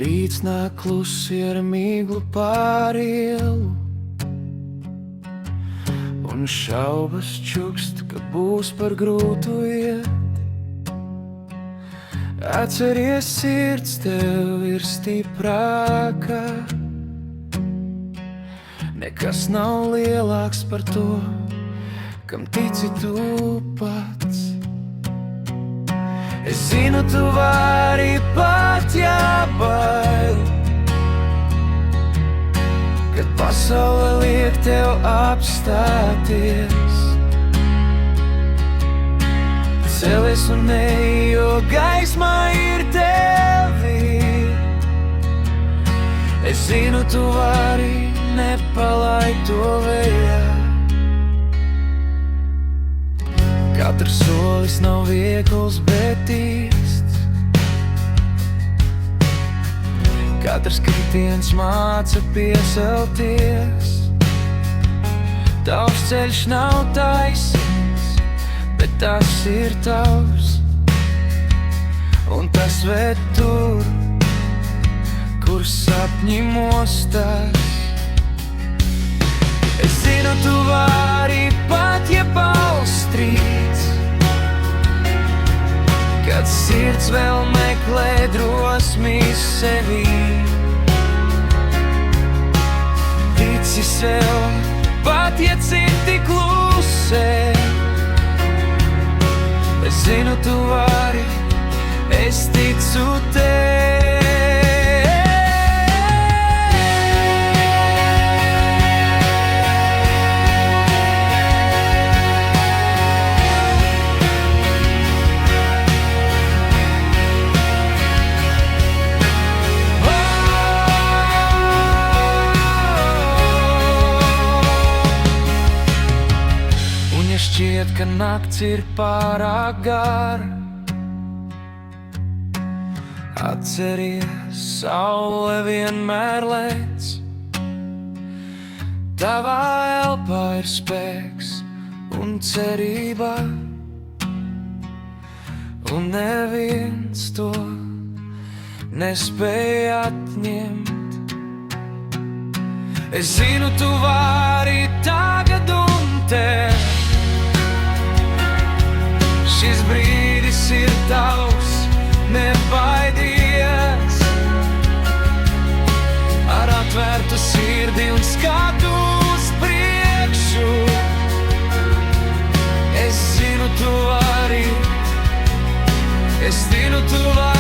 Rīts nāk klusi ar miglu pāri ielu, un šaubas čukst, ka būs par grūtu iet. Atceries, sirds tev ir stiprāka, nekas nav lielāks par to, kam tici tu pats. Es zinu, tu vari pat jābail, kad pasaule liek tev apstāties. Celies un ej, jo gaismā ir tevi. Es zinu, tu vari, nepalaid to vējā. Katrs solis nav viegls, bet īsts. Katrs kritiens māca piecelties. Tavs ceļš nav taisnīgs, bet tas ir tavs, un tas ved tur, kur sapņi mostās. Es zinu, tu vari pat, ja paustrīts, kad sirds vēl meklē drosmi sevī. Tici sev, pat ja citi klusē. Es zinu, tu vari, es ticu tev. Šķiet, ka nakts ir pārāk gara, atceries, saule vienmēr lec. Tavā elpā ir spēks un cerība, un neviens to nespēj atņemt. Es zinu, tu vari tagad un te. Šis brīdis ir tavs, nebaidies. Ar atvērtu sirdi un skatu uz priekšu. Es zinu, tu vari, es zinu, tu vari.